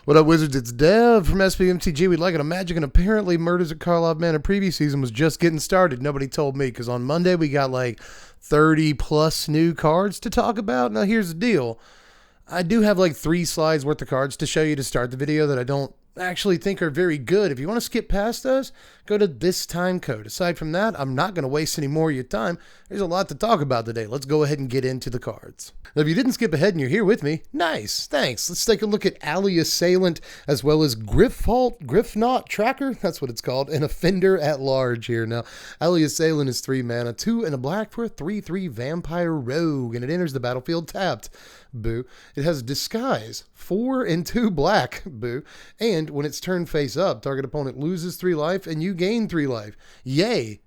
What up, Wizards? It's Dev from Mtg. We'd like to imagine, and apparently Murders at Karlov Manor previous season was just getting started. Nobody told me, because on Monday we got like 30 plus new cards to talk about. Now here's the deal. I do have like 3 slides worth of cards to show you to start the video that I don't actually think are very good. If you want to skip past those, go to this time code. Aside from that, I'm not going to waste any more of your time. There's a lot to talk about today. Let's go ahead and get into the cards. Now, if you didn't skip ahead and you're here with me, nice, thanks. Let's take a look at Aliia Assailant, as well as Griffknot Tracker, that's what it's called, and Offender at Large here. Now, Aliia Assailant is 3 mana, 2 and a black for a 3/3 Vampire Rogue, and it enters the battlefield tapped. Boo. It has Disguise, 4 and 2 black. Boo. And when it's turned face up, target opponent loses 3 life and you gain 3 life. Yay.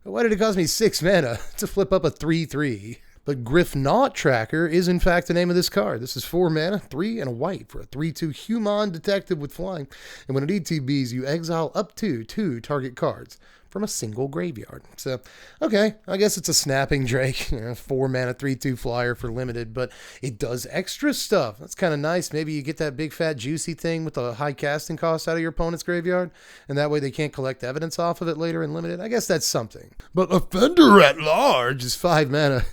Why did it cost me 6 mana to flip up a 3/3? But Griffknot Tracker is in fact the name of this card. This is 4 mana, 3 and a white for a 3/2 human detective with flying. And when it ETBs, you exile up to 2 target cards from a single graveyard. So, okay, I guess it's a Snapping Drake, 4 mana, 3/2 flyer for limited, but it does extra stuff. That's kind of nice. Maybe you get that big fat juicy thing with a high casting cost out of your opponent's graveyard, and that way they can't collect evidence off of it later in limited. I guess that's something. But Offender at Large is 5 mana.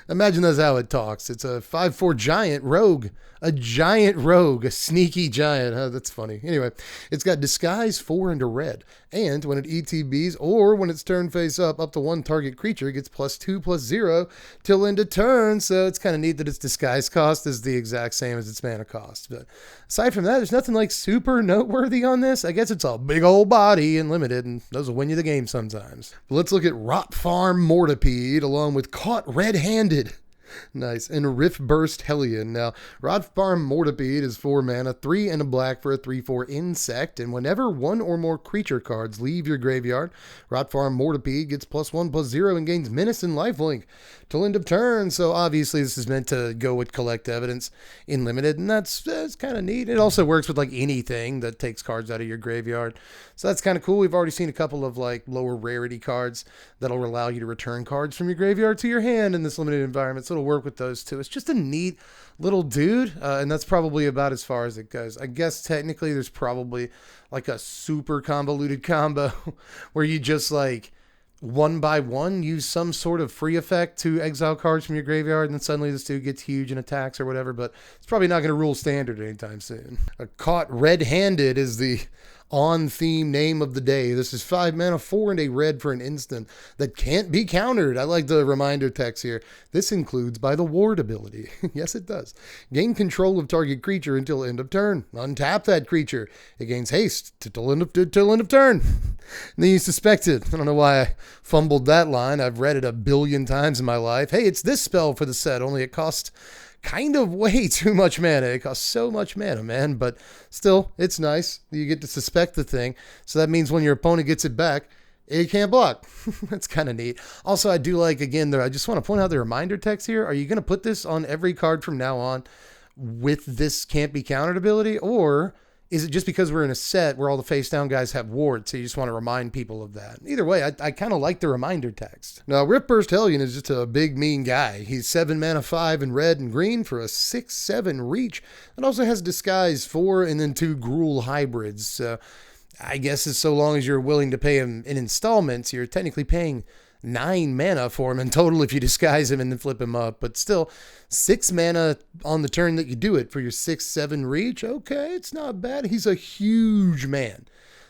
Imagine that's how it talks. It's a 5/4 giant rogue. A giant rogue. A sneaky giant. Huh? That's funny. Anyway, it's got Disguise, 4 and a red. And when it ETBs, or when it's turned face up to 1 target creature, it gets +2/+0 till end of turn. So it's kind of neat that its Disguise cost is the exact same as its mana cost. But aside from that, there's nothing like super noteworthy on this. I guess it's a big old body and limited, and those will win you the game sometimes. But let's look at Farm Morp along with Caught Red-Handed. Nice. And Rift Burst Hellion. Now, Farm Morp is 4 mana, 3 and a black for a 3/4 insect, and whenever 1 or more creature cards leave your graveyard, Farm Morp gets +1/+0 and gains menace and lifelink till end of turn. So obviously this is meant to go with collect evidence in limited, and that's kind of neat. It also works with like anything that takes cards out of your graveyard. So that's kind of cool. We've already seen a couple of like lower rarity cards that'll allow you to return cards from your graveyard to your hand in this limited environment. So it'll work with those too. It's just a neat little dude, and that's probably about as far as it goes. I guess technically there's probably like a super convoluted combo where you just like 1 by 1 use some sort of free effect to exile cards from your graveyard, and then suddenly this dude gets huge and attacks or whatever, but it's probably not going to rule standard anytime soon. A Caught Red-Handed is the on-theme name of the day. This is 5 mana, 4 and a red for an instant that can't be countered. I like the reminder text here. This includes by the ward ability. Yes, it does. Gain control of target creature until end of turn. Untap that creature. It gains haste till end of turn. And then you suspect it. I don't know why I fumbled that line. I've read it a billion times in my life. Hey, it's this spell for the set, only it costs kind of way too much mana. It costs so much mana, man, but still, it's nice. You get to suspect the thing, so that means when your opponent gets it back, it can't block. That's kind of neat. Also, I do like, again, I just want to point out the reminder text here. Are you going to put this on every card from now on with this can't be countered ability, or is it just because we're in a set where all the face down guys have wards, so you just want to remind people of that? Either way, I kind of like the reminder text. Now, Rift Burst Hellion is just a big, mean guy. He's 7 mana, 5 in red and green for a 6/7 reach. It also has Disguise, 4 and then 2 Gruul hybrids. So I guess it's so long as you're willing to pay him in installments, you're technically paying 9 mana for him in total if you disguise him and then flip him up, but still 6 mana on the turn that you do it for your 6/7 reach. Okay, it's not bad. He's a huge man.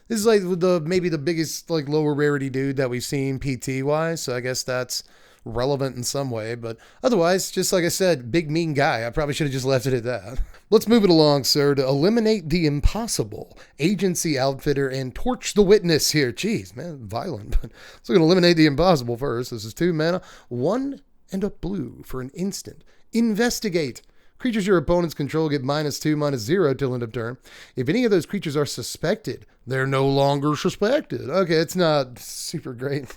This is like maybe the biggest like lower rarity dude that we've seen PT wise, so I guess that's relevant in some way, but otherwise, just like I said, big mean guy. I probably should have just left it at that. Let's move it along, sir, to eliminate the impossible. Agency Outfitter and Torch the Witness here. Jeez, man, violent. But so we're going to eliminate the impossible first. This is 2 mana, 1 and a blue for an instant. Investigate. Creatures your opponents control get -2/-0 till end of turn. If any of those creatures are suspected, they're no longer suspected. Okay, it's not super great.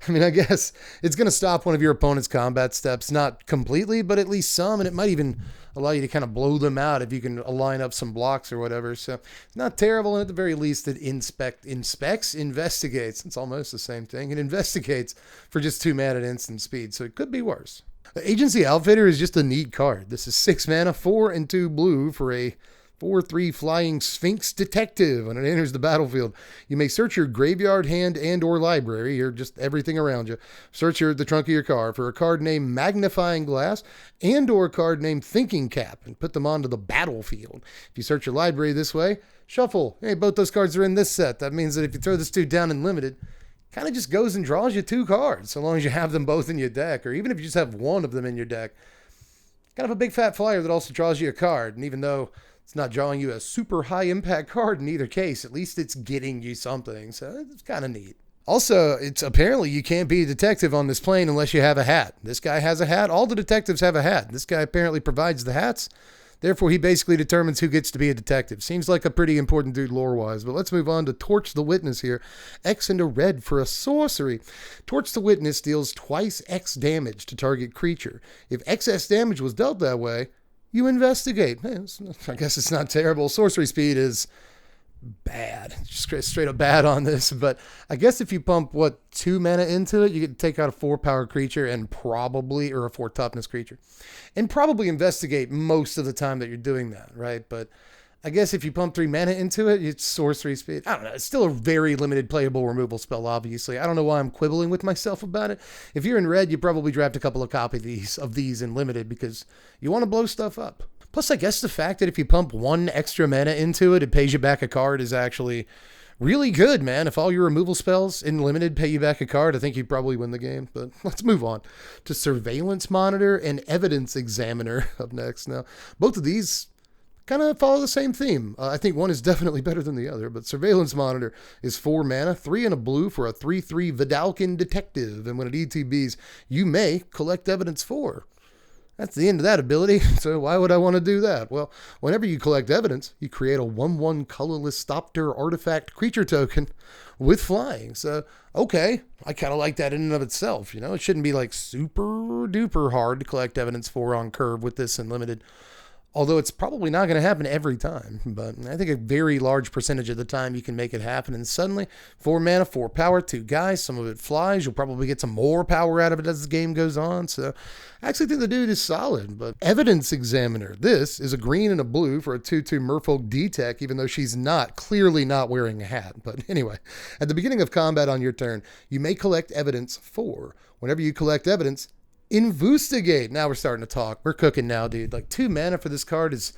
I mean, I guess it's going to stop one of your opponent's combat steps. Not completely, but at least some, and it might even allow you to kind of blow them out if you can align up some blocks or whatever. So it's not terrible, and at the very least it investigates. It's almost the same thing. It investigates for just 2 mana at instant speed, so it could be worse. Agency Outfitter is just a neat card. This is 6 mana, 4 and 2 blue for a 4/3 Flying Sphinx Detective. When it enters the battlefield, you may search your graveyard, hand, and or library, or just everything around you. Search the trunk of your car for a card named Magnifying Glass and or a card named Thinking Cap and put them onto the battlefield. If you search your library this way, shuffle. Hey, both those cards are in this set. That means that if you throw this dude down in limited, kind of just goes and draws you 2 cards, so long as you have them both in your deck, or even if you just have one of them in your deck. Kind of a big fat flyer that also draws you a card, and even though it's not drawing you a super high impact card in either case, at least it's getting you something, so it's kind of neat. Also, it's apparently you can't be a detective on this plane unless you have a hat. This guy has a hat. All the detectives have a hat. This guy apparently provides the hats. Therefore, he basically determines who gets to be a detective. Seems like a pretty important dude lore-wise, but let's move on to Torch the Witness here. X into red for a sorcery. Torch the Witness deals twice X damage to target creature. If excess damage was dealt that way, you investigate. I guess it's not terrible. Sorcery speed is bad. Just straight up bad on this, but I guess if you pump 2 mana into it, you get to take out a 4 power creature and probably, or a 4 toughness creature, and probably investigate most of the time that you're doing that, right? But I guess if you pump 3 mana into it, it's sorcery speed. I don't know. It's still a very limited playable removal spell, obviously. I don't know why I'm quibbling with myself about it. If you're in red, you probably draft a couple of copies of these in limited because you want to blow stuff up. Plus, I guess the fact that if you pump 1 extra mana into it, it pays you back a card is actually really good, man. If all your removal spells in limited pay you back a card, I think you probably win the game. But let's move on to Surveillance Monitor and Evidence Examiner up next. Now, both of these kind of follow the same theme. I think one is definitely better than the other, but Surveillance Monitor is 4 mana, 3 and a blue for a 3/3 Vidalcan Detective, and when it ETBs, you may collect evidence for. That's the end of that ability, so why would I want to do that? Well, whenever you collect evidence, you create a 1/1 colorless Thopter artifact creature token with flying. So, okay, I kind of like that in and of itself. You know, it shouldn't be like super duper hard to collect evidence for on curve with this unlimited. Although it's probably not going to happen every time, but I think a very large percentage of the time you can make it happen. And suddenly, 4 mana, 4 power, 2 guys, some of it flies. You'll probably get some more power out of it as the game goes on. So I actually think the dude is solid. But Evidence Examiner, this is a green and a blue for a 2/2 Merfolk D-Tech, even though she's clearly not wearing a hat. But anyway, at the beginning of combat on your turn, you may collect evidence for. Whenever you collect evidence, investigate. Now we're starting to talk. We're cooking now, dude. Like 2 mana for this card is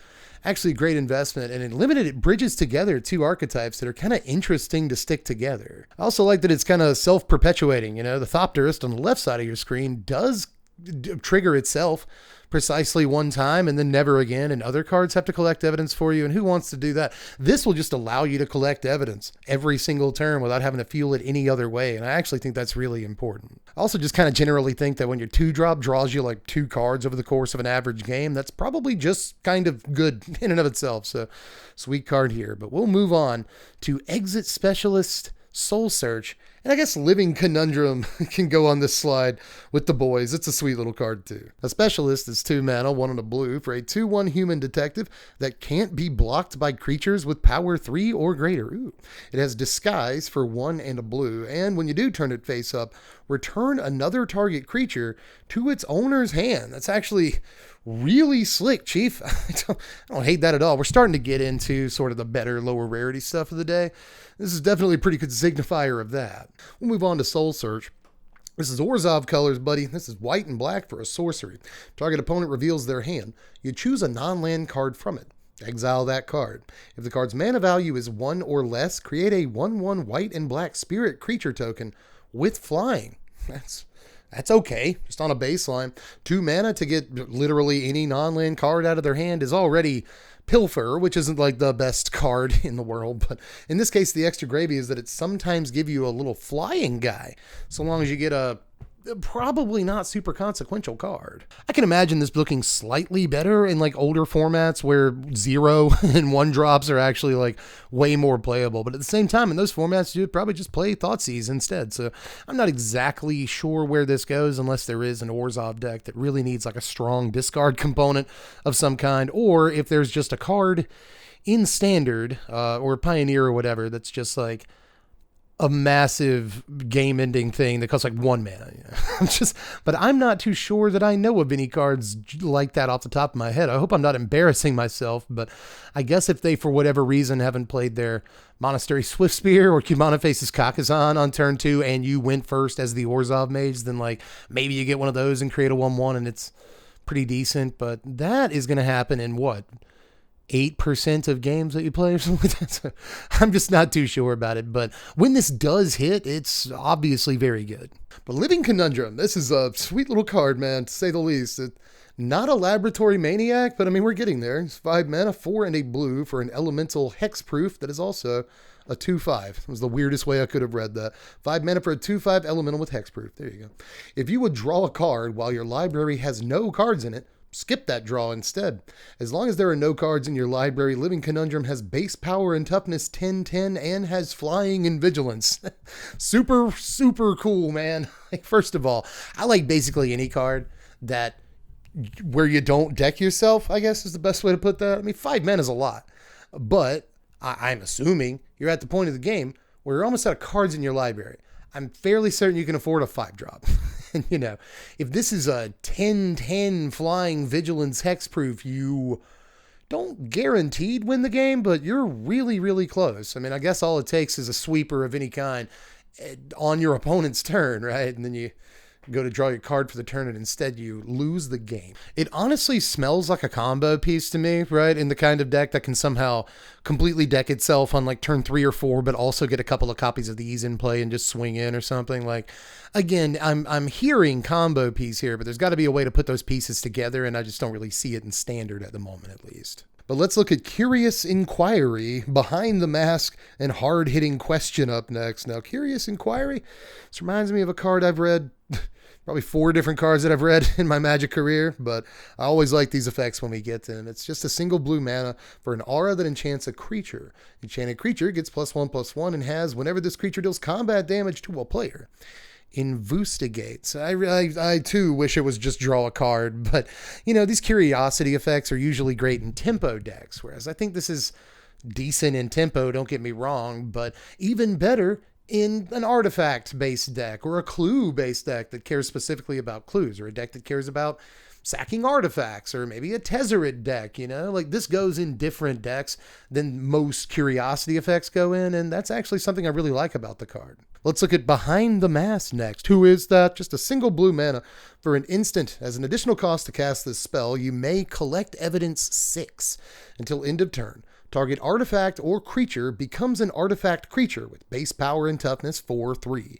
actually a great investment. And in limited, it bridges together 2 archetypes that are kind of interesting to stick together. I also like that it's kind of self-perpetuating. You know, the Thopterist on the left side of your screen does trigger itself precisely one time and then never again, and other cards have to collect evidence for you, and who wants to do that? This will just allow you to collect evidence every single turn without having to feel it any other way, and I actually think that's really important. I also just kind of generally think that when your 2-drop draws you like 2 cards over the course of an average game, that's probably just kind of good in and of itself, so sweet card here. But we'll move on to Exit Specialist, Soul Search, and I guess Living Conundrum can go on this slide with the boys. It's a sweet little card too. A Specialist is 2 mana, 1 and a blue for a 2/1 human detective that can't be blocked by creatures with power 3 or greater. Ooh. It has Disguise for 1 and a blue, and when you do turn it face up, return another target creature to its owner's hand. That's actually really slick, Chief. I don't hate that at all. We're starting to get into sort of the better, lower rarity stuff of the day. This is definitely a pretty good signifier of that. We'll move on to Soul Search. This is Orzhov colors, buddy. This is white and black for a sorcery. Target opponent reveals their hand. You choose a non-land card from it. Exile that card. If the card's mana value is 1 or less, create a 1/1 white and black spirit creature token with flying. That's okay, just on a baseline. 2 mana to get literally any non-land card out of their hand is already Pilfer, which isn't like the best card in the world, but in this case, the extra gravy is that it sometimes give you a little flying guy, so long as you get a probably not super consequential card. I can imagine this looking slightly better in like older formats where 0 and 1 drops are actually like way more playable. But at the same time, in those formats, you'd probably just play Thoughtseize instead. So I'm not exactly sure where this goes unless there is an Orzhov deck that really needs like a strong discard component of some kind, or if there's just a card in Standard or Pioneer or whatever that's just like a massive game-ending thing that costs like 1 mana. But I'm not too sure that I know of any cards like that off the top of my head. I hope I'm not embarrassing myself, but I guess if they, for whatever reason, haven't played their Monastery Swiftspear or Kumana Faces Kakazan on turn 2 and you went first as the Orzhov Mage, then like maybe you get one of those and create a 1/1 and it's pretty decent. But that is going to happen in what? 8% of games that you play or something like that. So I'm just not too sure about it. But when this does hit, it's obviously very good. But Living Conundrum, this is a sweet little card, man, to say the least. Not a Laboratory Maniac, but I mean, we're getting there. It's 5 mana, 4 and a blue for an elemental hexproof that is also a 2/5. It was the weirdest way I could have read that. 5 mana for a 2/5 elemental with hexproof. There you go. If you would draw a card while your library has no cards in it, skip that draw instead. As long as there are no cards in your library, Living Conundrum has base power and toughness 10/10 and has flying and vigilance. Super, super cool, man. Like, first of all, I like basically any card that where you don't deck yourself, I guess is the best way to put that. I mean, 5 mana is a lot, but I'm assuming you're at the point of the game where you're almost out of cards in your library. I'm fairly certain you can afford a 5-drop. And, you know, if this is a 10/10 flying vigilance hexproof, you don't guaranteed win the game, but you're really, really close. I mean, I guess all it takes is a sweeper of any kind on your opponent's turn, right? And then you go to draw your card for the turn and instead you lose the game. It honestly smells like a combo piece to me, right? In the kind of deck that can somehow completely deck itself on like turn 3 or 4, but also get a couple of copies of these in play and just swing in or something. Like, again, I'm hearing combo piece here, but there's got to be a way to put those pieces together, and I just don't really see it in standard at the moment, at least. But let's look at Curious Inquiry, Behind the Mask, and Hard-Hitting Question up next. Now, Curious Inquiry, this reminds me of a card I've read, probably 4 different cards that I've read in my Magic career, but I always like these effects when we get to them. It's just a single blue mana for an aura that enchants a creature. Enchanted creature gets +1/+1 and has, whenever this creature deals combat damage to a player, Investigate. I too wish it was just draw a card, but you know, these curiosity effects are usually great in tempo decks, whereas I think this is decent in tempo, don't get me wrong, but even better in an artifact-based deck or a clue-based deck that cares specifically about clues, or a deck that cares about sacking artifacts, or maybe a Tezzeret deck, you know? Like, this goes in different decks than most curiosity effects go in, and that's actually something I really like about the card. Let's look at Behind the Mask next. Who is that? Just a single blue mana for an instant. As an additional cost to cast this spell, you may collect evidence 6 until end of turn. Target artifact or creature becomes an artifact creature with base power and toughness 4/3.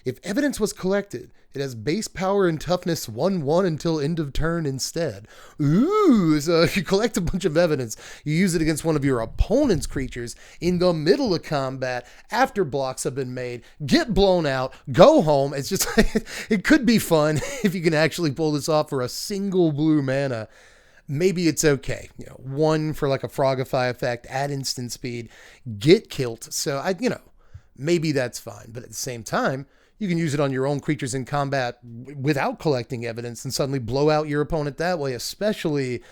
If evidence was collected, it has base power and toughness 1/1 until end of turn instead. Ooh, so if you collect a bunch of evidence, you use it against one of your opponent's creatures in the middle of combat after blocks have been made, get blown out, go home. It's just, it could be fun if you can actually pull this off for a single blue mana. Maybe it's okay. You know, 1 for like a Frogify effect, add instant speed, get killed. So maybe that's fine. But at the same time, you can use it on your own creatures in combat without collecting evidence and suddenly blow out your opponent that way, especially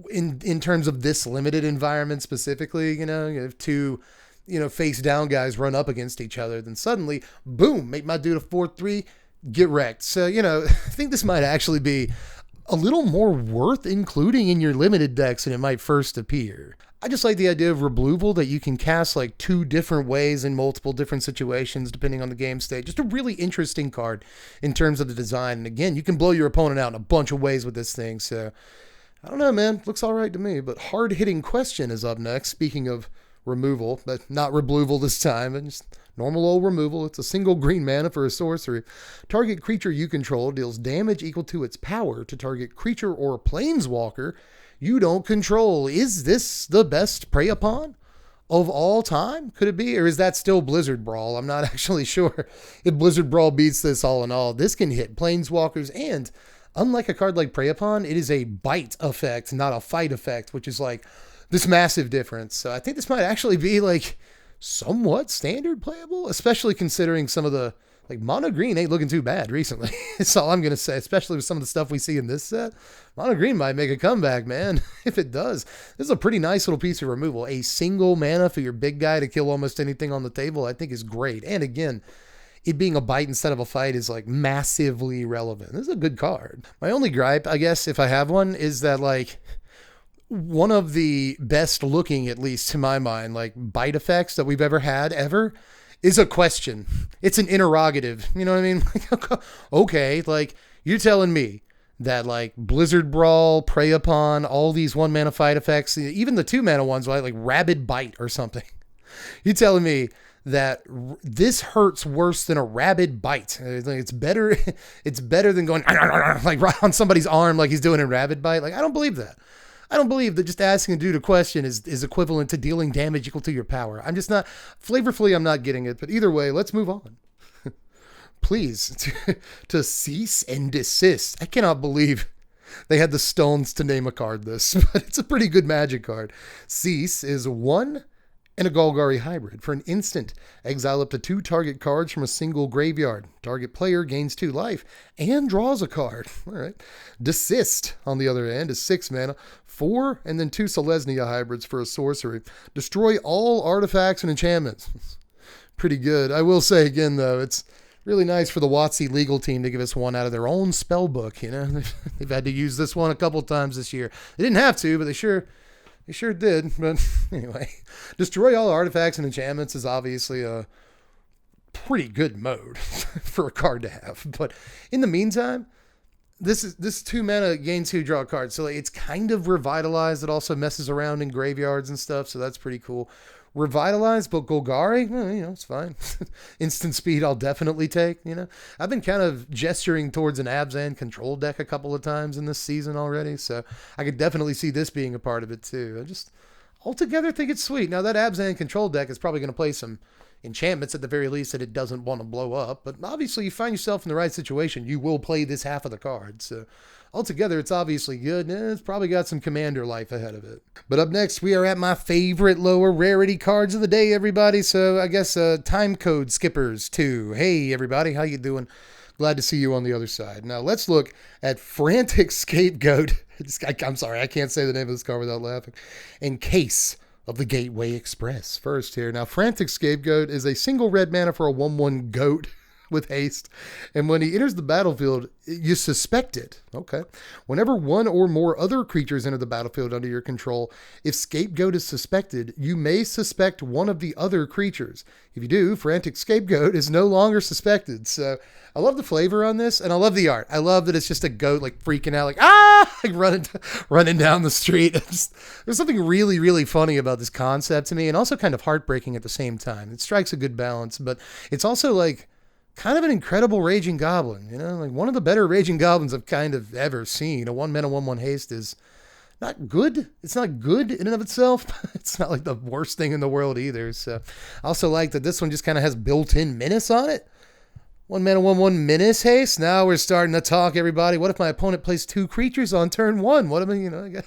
in terms of this limited environment specifically. You know, if 2, face down guys run up against each other, then suddenly, boom, make my dude a 4/3, get wrecked. So, I think this might actually be a little more worth including in your limited decks than it might first appear. I just like the idea of removal that you can cast like 2 different ways in multiple different situations depending on the game state. Just a really interesting card in terms of the design. And again, you can blow your opponent out in a bunch of ways with this thing. So I don't know, man. Looks all right to me. But Hard-Hitting Question is up next. Speaking of removal, but not removal this time, and just normal old removal. It's a single green mana for a sorcery. Target creature you control deals damage equal to its power to target creature or planeswalker you don't control. Is this the best Prey Upon of all time? Could it be? Or is that still Blizzard Brawl? I'm not actually sure if Blizzard Brawl beats this all in all. This can hit planeswalkers, and unlike a card like Prey Upon, it is a bite effect, not a fight effect, which is like this massive difference. So I think this might actually be like somewhat standard playable, especially considering some of the like mono green ain't looking too bad recently. That's all I'm going to say, especially with some of the stuff we see in this set. Mono green might make a comeback, man. If it does, this is a pretty nice little piece of removal. A single mana for your big guy to kill almost anything on the table, I think is great. And again, it being a bite instead of a fight is like massively relevant. This is a good card. My only gripe, I guess, if I have one, is that like one of the best looking, at least to my mind, like bite effects that we've ever had is a question. It's an interrogative. You know what I mean? Okay, like you're telling me that like Blizzard Brawl, Prey Upon, all these 1-mana fight effects, even the 2-mana ones, like Rabid Bite or something. You're telling me that this hurts worse than a rabid bite. It's better. It's better than going like right on somebody's arm like he's doing a rabid bite. Like I don't believe that. I don't believe that just asking a dude a question is equivalent to dealing damage equal to your power. I'm just not, flavorfully, I'm not getting it. But either way, let's move on. Please, to cease and desist. I cannot believe they had the stones to name a card this, but it's a pretty good Magic card. Cease is 1 and a Golgari hybrid. For an instant, exile up to 2 target cards from a single graveyard. Target player gains 2 life and draws a card. All right. Desist, on the other end, is 6 mana, 4 and then 2 Selesnya hybrids for a sorcery. Destroy all artifacts and enchantments. Pretty good. I will say again, though, it's really nice for the WotC legal team to give us one out of their own spell book. You know, they've had to use this one a couple times this year. They didn't have to, but they sure did. But anyway, destroy all artifacts and enchantments is obviously a pretty good mode for a card to have. But in the meantime, this 2 mana gain 2 draw cards. So it's kind of revitalized. It also messes around in graveyards and stuff. So that's pretty cool. Revitalized, but Golgari, it's fine. Instant speed, I'll definitely take. I've been kind of gesturing towards an Abzan control deck a couple of times in this season already, so I could definitely see this being a part of it too. I just altogether think it's sweet. Now that Abzan control deck is probably going to play some enchantments at the very least that it doesn't want to blow up, but obviously you find yourself in the right situation, you will play this half of the card. So altogether, it's obviously good, and it's probably got some commander life ahead of it. But up next, we are at my favorite lower rarity cards of the day, everybody. So I guess time code skippers too. Hey, everybody, how you doing? Glad to see you on the other side. Now let's look at Frantic Scapegoat. I'm sorry, I can't say the name of this card without laughing. In Case of the Gateway Express. First here. Now, Frantic Scapegoat is a single red mana for a 1/1 goat with haste, and when he enters the battlefield, you suspect it. Okay. Whenever one or more other creatures enter the battlefield under your control, if Scapegoat is suspected, you may suspect one of the other creatures. If you do, Frantic Scapegoat is no longer suspected. So I love the flavor on this, and I love the art. I love that it's just a goat like freaking out, like running down the street. There's something really, really funny about this concept to me, and also kind of heartbreaking at the same time. It strikes a good balance, but it's also like kind of an incredible Raging Goblin, like one of the better Raging Goblins I've kind of ever seen. A 1 mana 1/1 haste is not good. It's not good in and of itself. It's not like the worst thing in the world either. So I also like that this one just kind of has built-in menace on it. 1 mana 1/1 menace haste. Now we're starting to talk, everybody. What if my opponent plays 2 creatures on turn 1? What am I,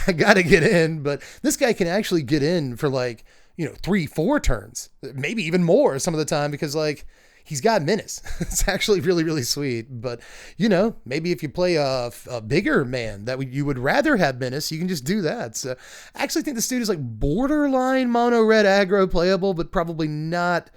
I got to get in, but this guy can actually get in for like, 3-4 turns, maybe even more some of the time, because like he's got menace. It's actually really, really sweet. But maybe if you play a bigger man that you would rather have menace, you can just do that. So I actually think this dude is like borderline mono red aggro playable, but probably not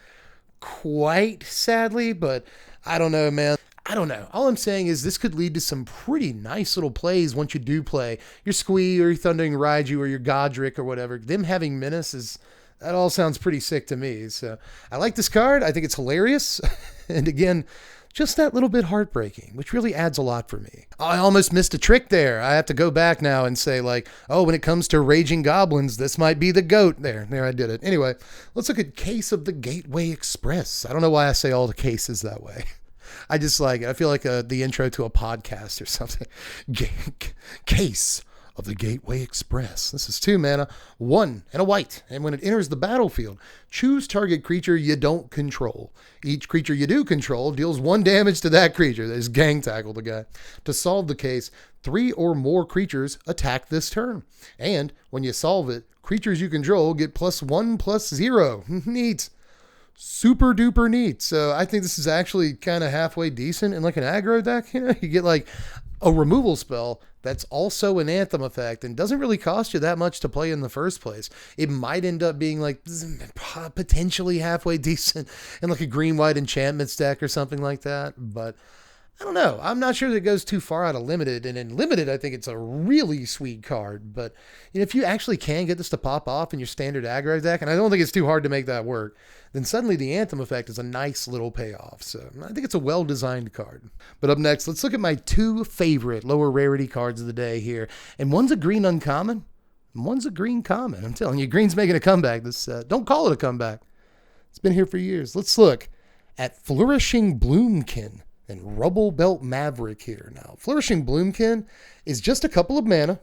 quite, sadly. But I don't know, man. I don't know. All I'm saying is this could lead to some pretty nice little plays once you do play your Squee or your Thundering Raiju or your Godric or whatever. Them having menace that all sounds pretty sick to me. So I like this card. I think it's hilarious. And again, just that little bit heartbreaking, which really adds a lot for me. I almost missed a trick there. I have to go back now and say like, when it comes to Raging Goblins, this might be the goat. There, I did it. Anyway, let's look at Case of the Gateway Express. I don't know why I say all the cases that way. I just like it. I feel like the intro to a podcast or something. Case of the Gateway Express. This is 2 mana, 1 and a white. And when it enters the battlefield, choose target creature you don't control. Each creature you do control deals 1 damage to that creature. There's gang tackle the guy. To solve the case, 3 or more creatures attack this turn. And when you solve it, creatures you control get +1/+0. Neat. super duper neat. So I think this is actually kind of halfway decent in like an aggro deck. You know, you get like a removal spell that's also an anthem effect and doesn't really cost you that much to play in the first place. It might end up being like potentially halfway decent in like a green-white enchantments deck or something like that. But I don't know. I'm not sure that it goes too far out of limited. And in limited, I think it's a really sweet card. But you know, if you actually can get this to pop off in your standard aggro deck, and I don't think it's too hard to make that work, then suddenly the Anthem effect is a nice little payoff. So I think it's a well-designed card. But up next, let's look at my two favorite lower rarity cards of the day here. And one's a green uncommon, and one's a green common. I'm telling you, green's making a comeback this set. Don't call it a comeback. It's been here for years. Let's look at Flourishing Bloomin and Rubble Belt Maverick here. Now, Flourishing Bloomin is just a couple of mana,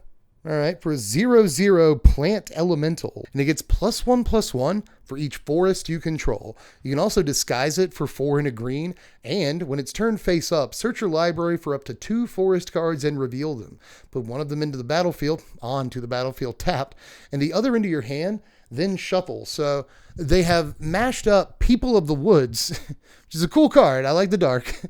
all right, for a 0/0 plant elemental. And it gets +1/+1 for each forest you control. You can also disguise it for 4 and a green. And when it's turned face up, search your library for up to 2 forest cards and reveal them. Put one of them into the battlefield, onto the battlefield tapped, and the other into your hand, then shuffle. So they have mashed up People of the Woods, which is a cool card. I like the dark,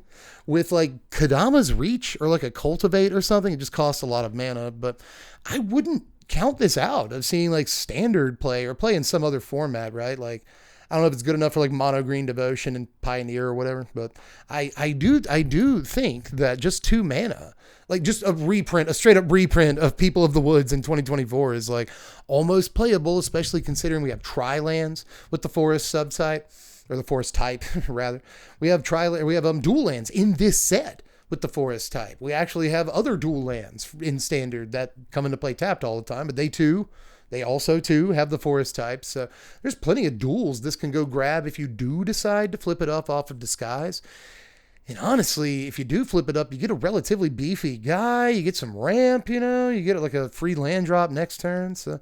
with like Kadama's Reach or like a Cultivate or something. It just costs a lot of mana, but I wouldn't count this out of seeing like standard play or play in some other format, right? Like, I don't know if it's good enough for like mono green Devotion and Pioneer or whatever, but I do think that just 2 mana, like just a reprint, a straight up reprint of People of the Woods in 2024 is like almost playable, especially considering we have tri-lands with the forest subtype, or the forest type rather. We have dual lands in this set with the forest type. We actually have other dual lands in standard that come into play tapped all the time, but they also too have the forest type. So there's plenty of duals this can go grab if you do decide to flip it up off of disguise. And honestly, if you do flip it up, you get a relatively beefy guy, you get some ramp, you know, you get like a free land drop next turn. So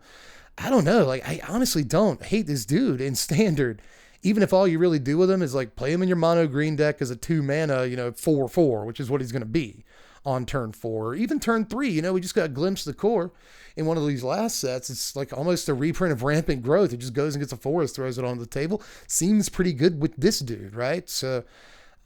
I don't know. Like, I honestly don't hate this dude in standard. Even if all you really do with him is like play him in your mono green deck as a 2 mana, you know, 4/4, which is what he's going to be on turn 4, or even turn 3. You know, we just got a glimpse of the core in one of these last sets. It's like almost a reprint of Rampant Growth. It just goes and gets a forest, throws it on the table. Seems pretty good with this dude, right? So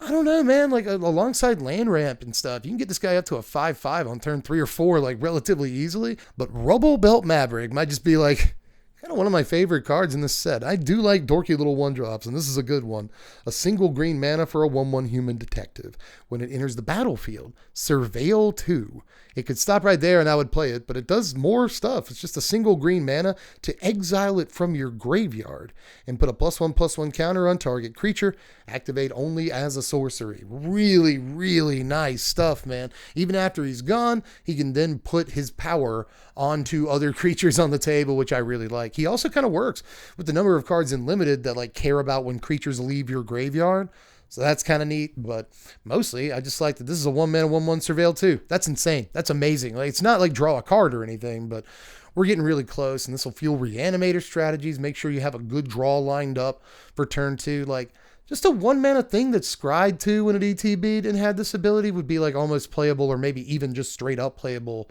I don't know, man. Like alongside land ramp and stuff, you can get this guy up to a 5/5 on turn 3 or 4, like relatively easily. But Rubble Belt Maverick might just be like kind of one of my favorite cards in this set. I do like dorky little 1-drops, and this is a good one. A single green mana for a 1/1 human detective. When it enters the battlefield, surveil 2. It could stop right there and I would play it, but it does more stuff. It's just a single green mana to exile it from your graveyard and put a +1/+1 counter on target creature. Activate only as a sorcery. Really, really nice stuff, man. Even after he's gone, he can then put his power onto other creatures on the table, which I really like. He also kind of works with the number of cards in limited that like care about when creatures leave your graveyard. So that's kind of neat, but mostly I just like that this is a 1 mana 1/1 surveil 2. That's insane. That's amazing. Like, it's not like draw a card or anything, but we're getting really close, and this will fuel reanimator strategies. Make sure you have a good draw lined up for turn 2. Like, just a 1 mana thing that's scryed to when it ETB'd and had this ability would be like almost playable, or maybe even just straight up playable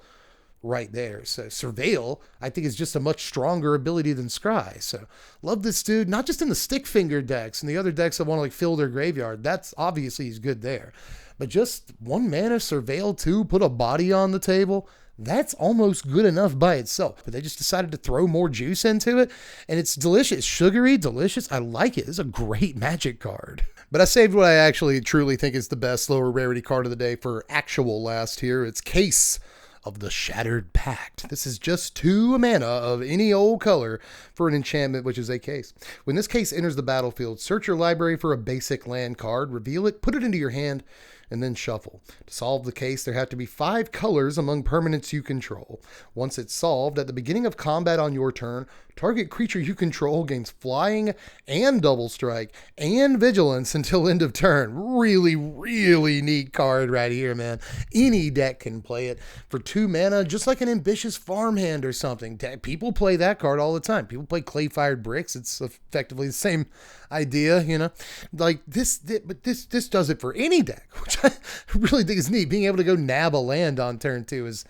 right there. So Surveil, I think, is just a much stronger ability than Scry. So love this dude, not just in the stick finger decks and the other decks that want to like fill their graveyard. That's obviously he's good there. But just 1 mana Surveil 2, put a body on the table. That's almost good enough by itself. But they just decided to throw more juice into it. And it's delicious. Sugary, delicious. I like it. It's a great Magic card. But I saved what I actually truly think is the best lower rarity card of the day for actual last here. It's Case of the Shattered Pact. This is just 2 mana of any old color for an enchantment, which is a case. When this case enters the battlefield, search your library for a basic land card, reveal it, put it into your hand, and then shuffle. To solve the case, there have to be 5 colors among permanents you control. Once it's solved, at the beginning of combat on your turn, target creature you control gains flying and double strike and vigilance until end of turn. Really, really neat card right here, man. Any deck can play it for 2 mana, just like an ambitious farmhand or something. People play that card all the time. People play clay-fired bricks. It's effectively the same idea, you know. Like this does it for any deck, which I really think is neat. Being able to go nab a land on turn 2 is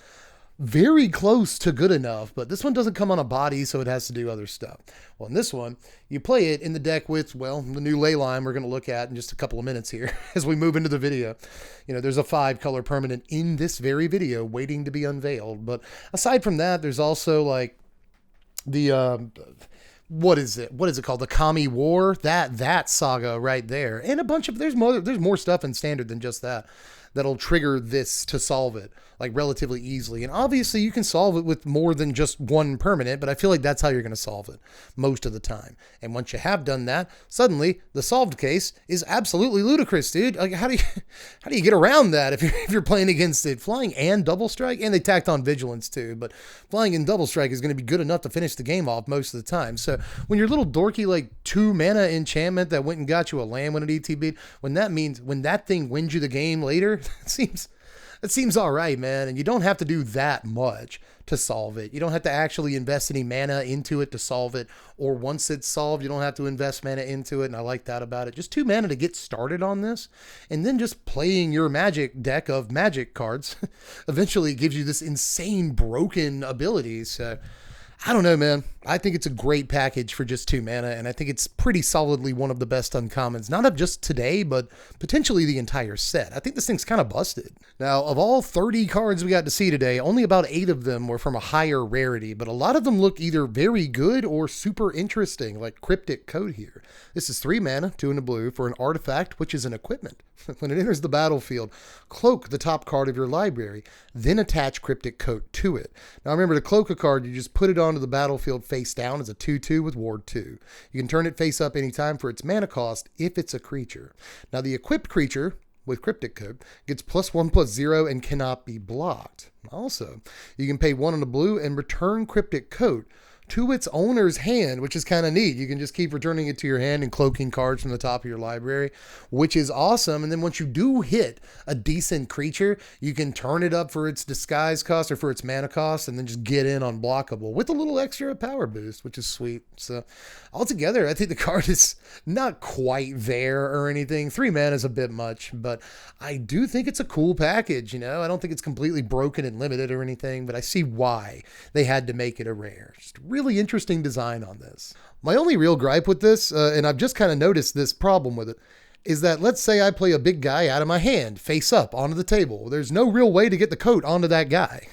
very close to good enough, but this one doesn't come on a body, so it has to do other stuff. Well, in this one, you play it in the deck with, well, the new Leyline we're going to look at in just a couple of minutes here as we move into the video. You know, there's a 5-color permanent in this very video waiting to be unveiled, but aside from that, there's also like the what is it called, the Kami War, that saga right there, and a bunch of there's more stuff in standard than just that'll trigger this to solve it like relatively easily. And obviously you can solve it with more than just one permanent, but I feel like that's how you're going to solve it most of the time. And once you have done that, suddenly the solved case is absolutely ludicrous, dude. Like how do you get around that if you're playing against it? Flying and double strike, and they tacked on vigilance too, but flying and double strike is going to be good enough to finish the game off most of the time. So when your little dorky like 2 mana enchantment that went and got you a land when it ETB'd, when that thing wins you the game later, it seems all right, man. And you don't have to do that much to solve it. You don't have to actually invest any mana into it to solve it. Or once it's solved, you don't have to invest mana into it. And I like that about it. Just 2 mana to get started on this. And then just playing your Magic deck of Magic cards eventually gives you this insane broken ability. So I don't know, man. I think it's a great package for just 2 mana, and I think it's pretty solidly one of the best uncommons, not of just today, but potentially the entire set. I think this thing's kind of busted. Now, of all 30 cards we got to see today, only about 8 of them were from a higher rarity, but a lot of them look either very good or super interesting, like Cryptic Coat here. This is 3 mana, 2 in a blue, for an artifact, which is an equipment. When it enters the battlefield, cloak the top card of your library, then attach Cryptic Coat to it. Now remember, to cloak a card, you just put it onto the battlefield face down as a 2/2 with Ward 2. You can turn it face up anytime for its mana cost if it's a creature. Now the equipped creature with Cryptic Coat gets +1/+0 and cannot be blocked. Also, you can pay 1 on the blue and return Cryptic Coat to its owner's hand, which is kind of neat. You can just keep returning it to your hand and cloaking cards from the top of your library, which is awesome. And then once you do hit a decent creature, you can turn it up for its disguise cost or for its mana cost, and then just get in unblockable with a little extra power boost, which is sweet. So altogether, I think the card is not quite there or anything. 3 mana is a bit much, but I do think it's a cool package. You know, I don't think it's completely broken and limited or anything, but I see why they had to make it a rare. Just really interesting design on this. My only real gripe with this, and I've just kind of noticed this problem with it, is that let's say I play a big guy out of my hand, face up onto the table. There's no real way to get the coat onto that guy,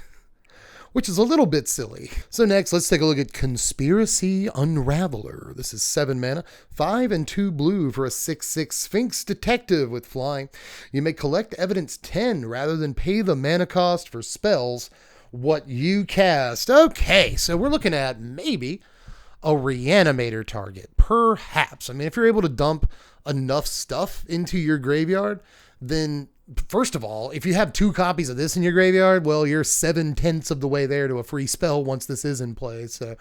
which is a little bit silly. So next, let's take a look at Conspiracy Unraveler. This is 7 mana, 5 and 2 blue for a 6/6 Sphinx Detective with flying. You may collect evidence 10 rather than pay the mana cost for spells what you cast. Okay, so we're looking at maybe a Reanimator target, perhaps. I mean, if you're able to dump enough stuff into your graveyard, then first of all, if you have 2 copies of this in your graveyard, well, you're 7/10 of the way there to a free spell once this is in play. So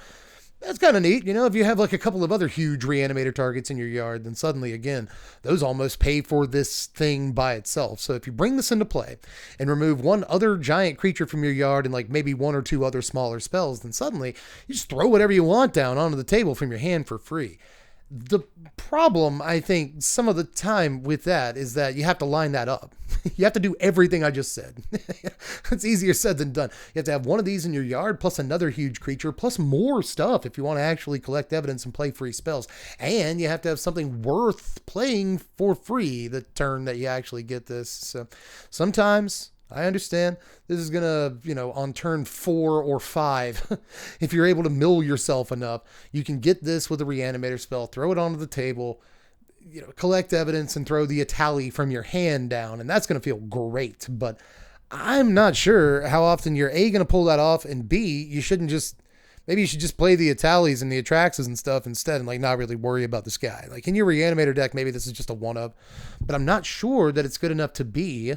that's kind of neat. You know, if you have like a couple of other huge Reanimator targets in your yard, then suddenly, again, those almost pay for this thing by itself. So if you bring this into play and remove 1 other giant creature from your yard and like maybe 1 or 2 other smaller spells, then suddenly you just throw whatever you want down onto the table from your hand for free. The problem, I think, some of the time with that is that you have to line that up. You have to do everything I just said. It's easier said than done. You have to have 1 of these in your yard, plus another huge creature, plus more stuff if you want to actually collect evidence and play free spells. And you have to have something worth playing for free the turn that you actually get this. So sometimes, I understand, this is going to, you know, on turn 4 or 5, if you're able to mill yourself enough, you can get this with a Reanimator spell, throw it onto the table, you know, collect evidence and throw the Ajani from your hand down, and that's going to feel great. But I'm not sure how often you're A, going to pull that off, and B, you shouldn't just, maybe you should just play the Atalis and the Atraxes and stuff instead and like not really worry about this guy. Like in your Reanimator deck, maybe this is just a 1-up, but I'm not sure that it's good enough to be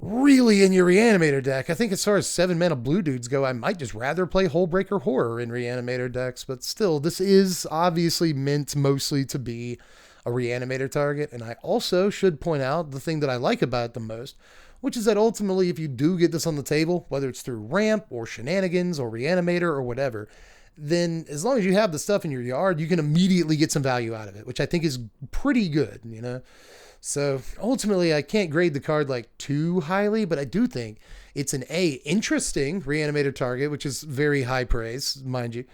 really in your Reanimator deck. I think as far as 7 mana blue dudes go, I might just rather play Hullbreaker Horror in Reanimator decks, but still, this is obviously meant mostly to be a Reanimator target. And I also should point out the thing that I like about it the most, which is that ultimately if you do get this on the table, whether it's through ramp or shenanigans or Reanimator or whatever, then as long as you have the stuff in your yard, you can immediately get some value out of it, which I think is pretty good, you know? So ultimately, I can't grade the card like too highly, but I do think it's an A, interesting reanimator target, which is very high praise, mind you.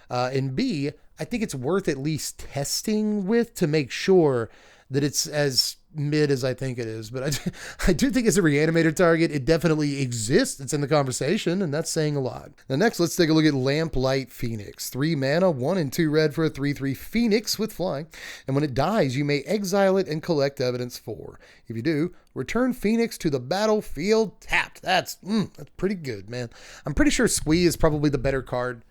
And B, I think it's worth at least testing with to make sure that it's as mid as I think it is. But I do think as a reanimator target, it definitely exists. It's in the conversation, and that's saying a lot. Now next, let's take a look at Lamplight Phoenix. 3 mana, 1 and 2 red for a 3/3 Phoenix with flying. And when it dies, you may exile it and collect evidence 4. If you do, return Phoenix to the battlefield tapped. That's pretty good, man. I'm pretty sure Squee is probably the better card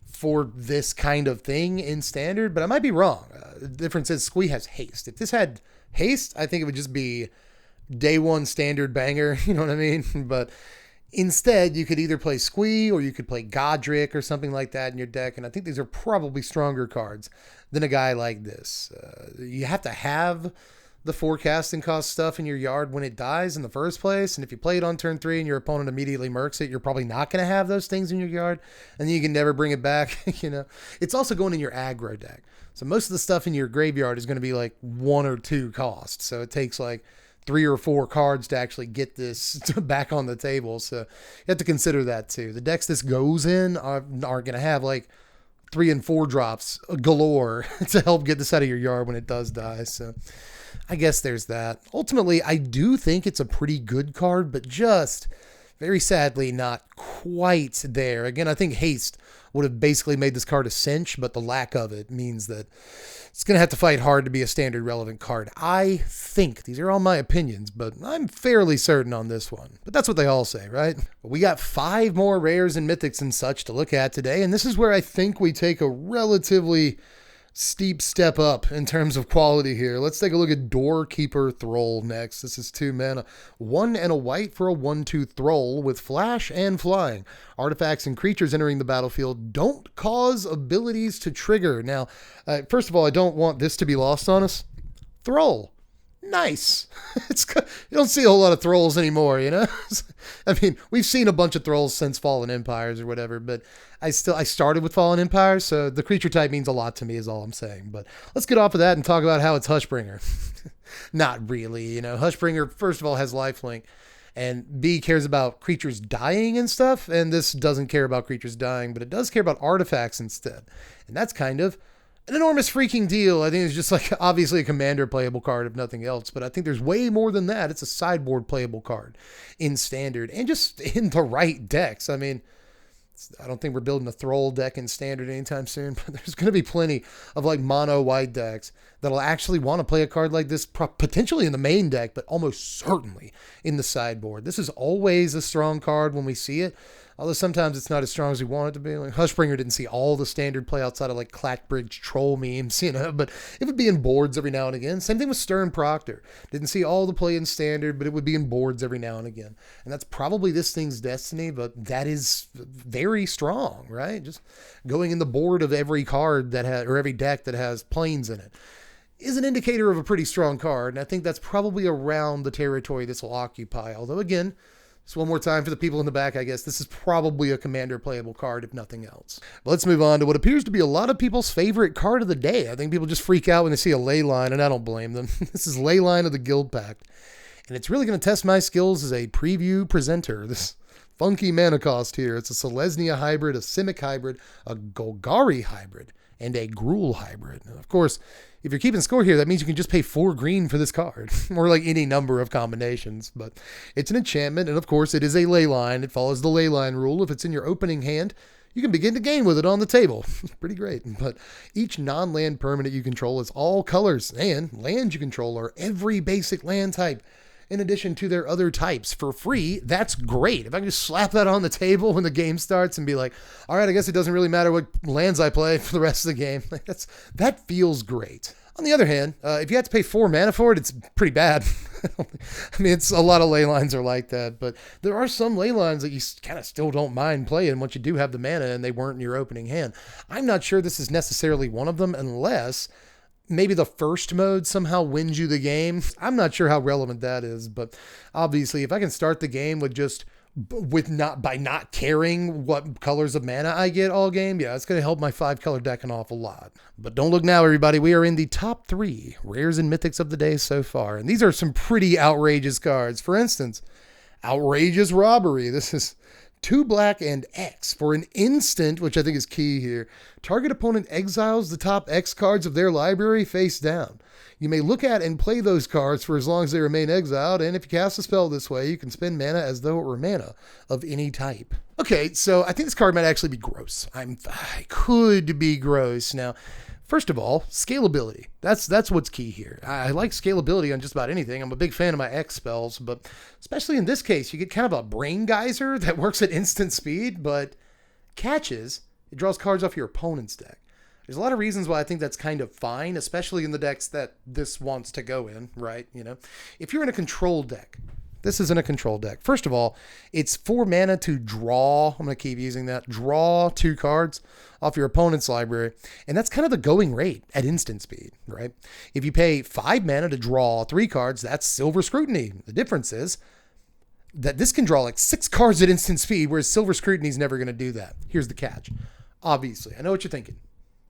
for this kind of thing in standard, but I might be wrong. The difference is Squee has haste. If this had haste, I think it would just be day one standard banger, you know what I mean? But instead, you could either play Squee or you could play Godric or something like that in your deck, and I think these are probably stronger cards than a guy like this. You have to have the forecasting cost stuff in your yard when it dies in the first place. And if you play it on turn 3 and your opponent immediately murks it, you're probably not going to have those things in your yard. And then you can never bring it back. You know, it's also going in your aggro deck. So most of the stuff in your graveyard is going to be like 1 or 2 cost. So it takes like 3 or 4 cards to actually get this back on the table. So you have to consider that too. The decks this goes in aren't going to have like 3 and 4 drops galore to help get this out of your yard when it does die. So I guess there's that. Ultimately, I do think it's a pretty good card, but just very sadly not quite there. Again, I think haste would have basically made this card a cinch, but the lack of it means that it's going to have to fight hard to be a standard relevant card. I think, these are all my opinions, but I'm fairly certain on this one. But that's what they all say, right? We got 5 more rares and mythics and such to look at today, and this is where I think we take a relatively steep step up in terms of quality here. Let's take a look at Doorkeeper Thra next. This is 2 mana, 1 and a white for a 1/2 Thra with flash and flying. Artifacts and creatures entering the battlefield don't cause abilities to trigger. Now, first of all, I don't want this to be lost on us. Thra. Nice. You don't see a whole lot of Thralls anymore, you know? I mean, we've seen a bunch of Thralls since Fallen Empires or whatever, but I started with Fallen Empires, so the creature type means a lot to me is all I'm saying. But let's get off of that and talk about how it's Hushbringer. Not really, you know. Hushbringer, first of all, has lifelink, and B, cares about creatures dying and stuff, and this doesn't care about creatures dying, but it does care about artifacts instead. And that's kind of an enormous freaking deal. I think it's just like obviously a commander playable card if nothing else, but I think there's way more than that. It's a sideboard playable card in standard and just in the right decks. I mean, I don't think we're building a Thrall deck in standard anytime soon, but there's going to be plenty of like mono white decks that'll actually want to play a card like this, potentially in the main deck, but almost certainly in the sideboard. This is always a strong card when we see it. Although sometimes it's not as strong as we want it to be. Like Hushbringer didn't see all the standard play outside of like Clackbridge troll memes, you know, but it would be in boards every now and again. Same thing with Stern Proctor. Didn't see all the play in standard, but it would be in boards every now and again. And that's probably this thing's destiny, but that is very strong, right? Just going in the board of every card that has, or every deck that has planes in it, is an indicator of a pretty strong card. And I think that's probably around the territory this will occupy. Although again, just one more time for the people in the back, I guess this is probably a commander playable card, if nothing else. But let's move on to what appears to be a lot of people's favorite card of the day. I think people just freak out when they see a Leyline, and I don't blame them. This is Leyline of the Guild Pact. And it's really going to test my skills as a preview presenter. This funky mana cost here. It's a Selesnya hybrid, a Simic hybrid, a Golgari hybrid, and a Gruul hybrid. And of course, if you're keeping score here, that means you can just pay 4 green for this card, or like any number of combinations. But it's an enchantment, and of course, it is a Leyline. It follows the Leyline rule. If it's in your opening hand, you can begin the game with it on the table. It's pretty great. But each non-land permanent you control is all colors, and lands you control are every basic land type, in addition to their other types for free. That's great. If I can just slap that on the table when the game starts and be like, all right, I guess it doesn't really matter what lands I play for the rest of the game. Like that feels great. On the other hand, if you have to pay 4 mana for it, it's pretty bad. I mean, it's a lot of Leylines are like that, but there are some Leylines that you kind of still don't mind playing once you do have the mana and they weren't in your opening hand. I'm not sure this is necessarily one of them unless maybe the first mode somehow wins you the game. I'm not sure how relevant that is, but obviously if I can start the game with just by not caring what colors of mana I get all game, yeah, it's going to help my 5-color deck an awful lot. But don't look now, everybody. We are in the top 3 rares and mythics of the day so far. And these are some pretty outrageous cards. For instance, Outrageous Robbery. This is 2 black and X for an instant, which I think is key here. Target opponent exiles the top X cards of their library face down. You may look at and play those cards for as long as they remain exiled, and if you cast a spell this way, you can spend mana as though it were mana of any type. Okay, so I think this card might actually be gross. I could be gross. Now, first of all, scalability. That's what's key here. I like scalability on just about anything. I'm a big fan of my X spells, but especially in this case, you get kind of a brain geyser that works at instant speed, but catches, it draws cards off your opponent's deck. There's a lot of reasons why I think that's kind of fine, especially in the decks that this wants to go in, right? You know, if you're in a control deck, this isn't a control deck. First of all, it's 4 mana to draw. I'm going to keep using that. Draw 2 cards off your opponent's library. And that's kind of the going rate at instant speed, right? If you pay 5 mana to draw 3 cards, that's Silver Scrutiny. The difference is that this can draw like 6 cards at instant speed, whereas Silver Scrutiny is never going to do that. Here's the catch. Obviously, I know what you're thinking.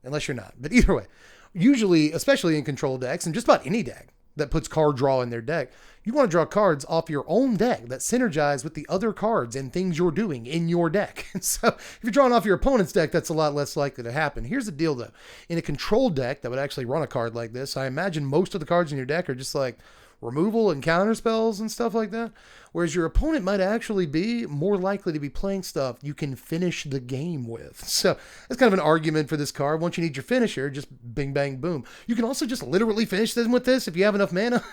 Unless you're not. But either way, usually, especially in control decks and just about any deck that puts card draw in their deck, you want to draw cards off your own deck that synergize with the other cards and things you're doing in your deck. So if you're drawing off your opponent's deck, that's a lot less likely to happen. Here's the deal though. In a control deck that would actually run a card like this, I imagine most of the cards in your deck are just like removal and counter spells and stuff like that. Whereas your opponent might actually be more likely to be playing stuff you can finish the game with. So that's kind of an argument for this card. Once you need your finisher, just bing, bang, boom. You can also just literally finish them with this if you have enough mana.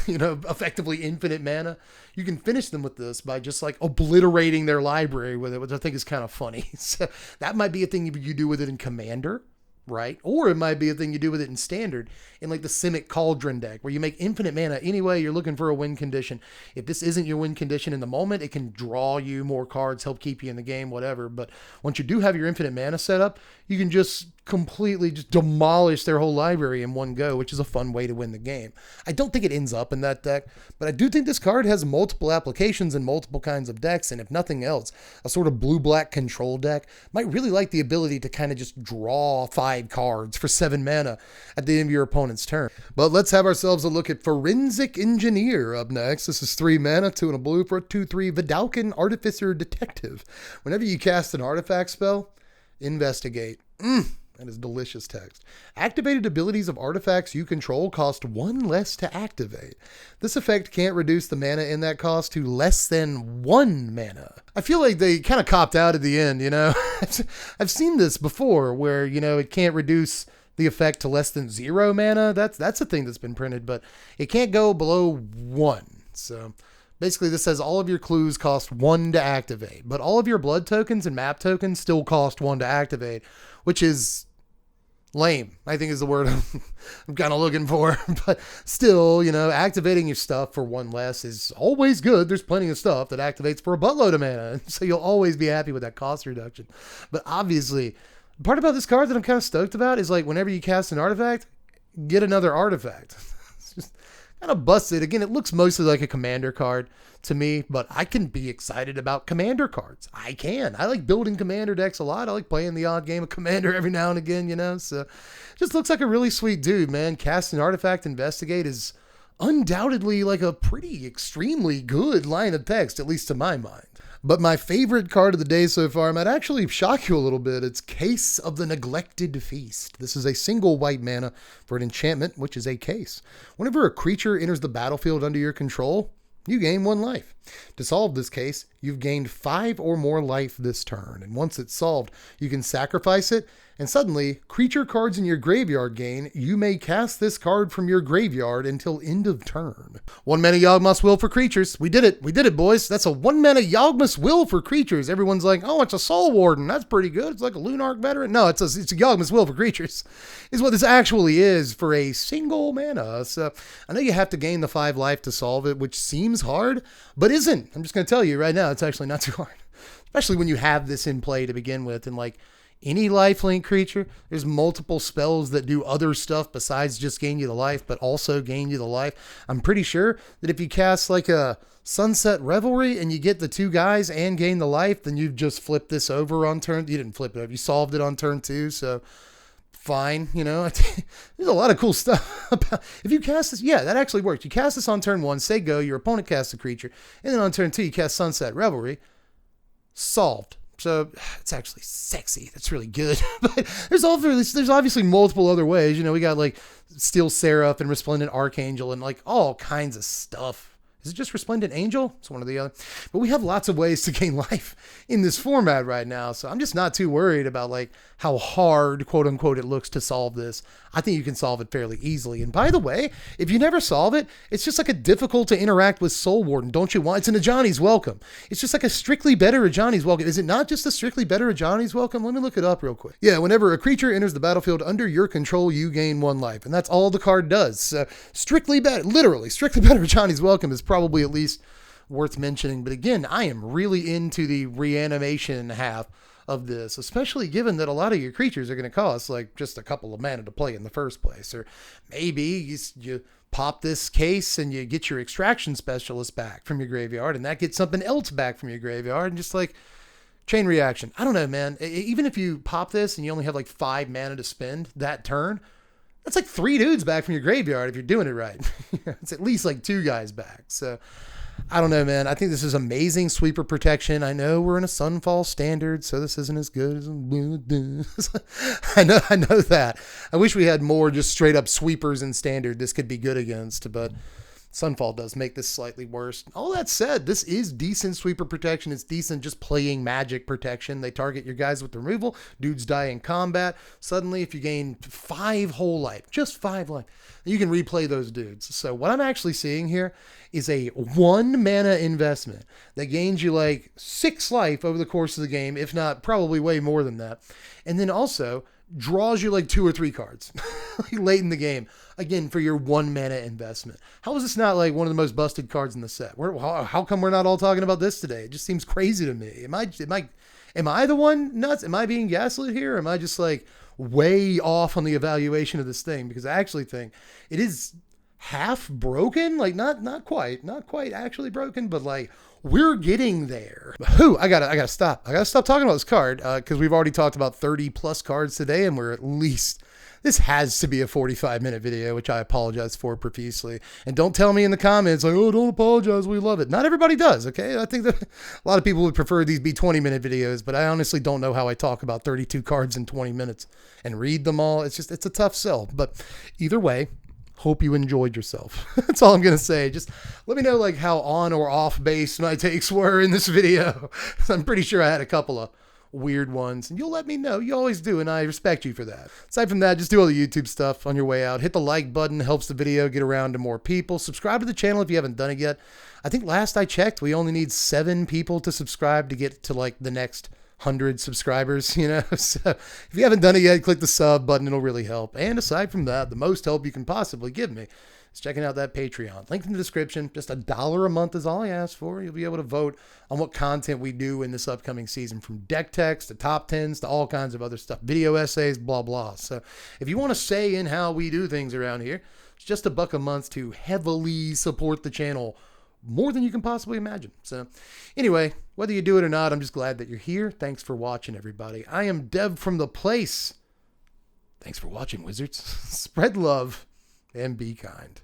You know, effectively infinite mana. You can finish them with this by just like obliterating their library with it, which I think is kind of funny. So that might be a thing you do with it in Commander, right? Or it might be a thing you do with it in Standard, in like the Simic Cauldron deck, where you make infinite mana anyway, you're looking for a win condition. If this isn't your win condition in the moment, it can draw you more cards, help keep you in the game, whatever. But once you do have your infinite mana set up, you can just completely just demolish their whole library in one go, which is a fun way to win the game. I don't think it ends up in that deck, but I do think this card has multiple applications in multiple kinds of decks, and if nothing else, a sort of blue-black control deck might really like the ability to kind of just draw 5 cards for 7 mana at the end of your opponent's turn. But let's have ourselves a look at Forensic Engineer up next. This is 3 mana, 2 and a blue for a 2/3 Vidalcan Artificer Detective. Whenever you cast an artifact spell, investigate. That is delicious text. Activated abilities of artifacts you control cost 1 less to activate. This effect can't reduce the mana in that cost to less than 1 mana. I feel like they kind of copped out at the end, you know? I've seen this before where, you know, it can't reduce the effect to less than 0 mana. That's a thing that's been printed, but it can't go below 1. So basically this says all of your clues cost 1 to activate, but all of your blood tokens and map tokens still cost 1 to activate, which is lame, I think is the word I'm kind of looking for. But still, you know, activating your stuff for 1 less is always good. There's plenty of stuff that activates for a buttload of mana, so you'll always be happy with that cost reduction. But obviously, the part about this card that I'm kind of stoked about is like whenever you cast an artifact, get another artifact. It's just kind of busted. Again, it looks mostly like a commander card to me, but I can be excited about commander cards. I can. I like building commander decks a lot. I like playing the odd game of commander every now and again, you know? So just looks like a really sweet dude, man. Cast an artifact, investigate is undoubtedly like a pretty extremely good line of text, at least to my mind. But my favorite card of the day so far might actually shock you a little bit. It's Case of the Neglected Feast. This is a single white mana for an enchantment, which is a case. Whenever a creature enters the battlefield under your control, you gain 1 life. To solve this case, you've gained 5 or more life this turn, and once it's solved, you can sacrifice it, and suddenly, creature cards in your graveyard gain, you may cast this card from your graveyard until end of turn. 1 mana Yawgmoth's Will for creatures. We did it, boys. That's a 1 mana Yawgmoth's Will for creatures. Everyone's like, oh, it's a Soul Warden. That's pretty good. It's like a Lunarch veteran. No, it's a Yawgmoth's Will for creatures. Is what this actually is for a single mana. So I know you have to gain the 5 life to solve it, which seems hard, but isn't. I'm just going to tell you right now, it's actually not too hard. Especially when you have this in play to begin with, and like any lifelink creature, there's multiple spells that do other stuff besides just gain you the life, but also gain you the life. I'm pretty sure that if you cast like a Sunset Revelry and you get the 2 guys and gain the life, then you've just flipped this over on turn. You didn't flip it over. You solved it on turn 2. So fine. There's a lot of cool stuff about if you cast this. Yeah, that actually works. You cast this on turn 1, say go, your opponent casts a creature. And then on turn 2, you cast Sunset Revelry. Solved. So it's actually sexy. That's really good. But there's obviously multiple other ways. We got like Steel Seraph and Resplendent Archangel and like all kinds of stuff. Is it just Resplendent Angel? It's one or the other. But we have lots of ways to gain life in this format right now. So I'm just not too worried about like how hard, quote unquote, it looks to solve this. I think you can solve it fairly easily. And by the way, if you never solve it, it's just like a difficult to interact with Soul Warden. Don't you want? It's an Ajani's Welcome. It's just like a strictly better Ajani's Welcome. Is it not just a strictly better Ajani's Welcome? Let me look it up real quick. Yeah, whenever a creature enters the battlefield under your control, you gain 1 life. And that's all the card does. So strictly better, literally, strictly better Ajani's Welcome is probably at least worth mentioning. But again, I am really into the reanimation half of this, especially given that a lot of your creatures are going to cost like just a couple of mana to play in the first place. Or maybe you pop this case and you get your extraction specialist back from your graveyard and that gets something else back from your graveyard and just like chain reaction. I don't know, man. Even if you pop this and you only have like 5 mana to spend that turn, that's like 3 dudes back from your graveyard if you're doing it right. It's at least like 2 guys back. So I don't know, man. I think this is amazing sweeper protection. I know we're in a Sunfall standard, so this isn't as good as I know that. I wish we had more just straight up sweepers in standard this could be good against, but Sunfall does make this slightly worse. All that said, this is decent sweeper protection. It's decent just playing magic protection. They target your guys with removal. Dudes die in combat. Suddenly, if you gain 5 whole life, just 5 life, you can replay those dudes. So what I'm actually seeing here is a 1 mana investment that gains you like 6 life over the course of the game, if not probably way more than that. And then also draws you like 2 or 3 cards late in the game, again, for your 1 mana investment. How is this not like one of the most busted cards in the set? How come we're not all talking about this today? It just seems crazy to me. Am I the one nuts? Am I being gaslit here? Or am I just like way off on the evaluation of this thing? Because I actually think it is half broken, like not quite actually broken, but like we're getting there. I gotta stop talking about this card because we've already talked about 30 plus cards today, and we're at least, this has to be a 45-minute video, which I apologize for profusely. And don't tell me in the comments like, oh, don't apologize, we love it. Not everybody does, okay? I think that a lot of people would prefer these be 20-minute videos, but I honestly don't know how I talk about 32 cards in 20 minutes and read them all. It's a tough sell. But either way, hope you enjoyed yourself. That's all I'm going to say. Just let me know like how on or off base my takes were in this video. I'm pretty sure I had a couple of weird ones, and you'll let me know. You always do, and I respect you for that. Aside from that, just do all the YouTube stuff on your way out. Hit the like button, helps the video get around to more people. Subscribe to the channel if you haven't done it yet. I think last I checked, we only need 7 people to subscribe to get to like the next 100 subscribers, So if you haven't done it yet, click the sub button. It'll really help. And aside from that, the most help you can possibly give me is checking out that Patreon. Link in the description. Just $1 a month is all I ask for. You'll be able to vote on what content we do in this upcoming season, from deck techs to top 10s to all kinds of other stuff, video essays, blah, blah. So if you want to say in how we do things around here, it's just $1 a month to heavily support the channel more than you can possibly imagine. So anyway, whether you do it or not, I'm just glad that you're here. Thanks for watching, everybody. I am Dev from The Place. Thanks for watching, Wizards. Spread love and be kind.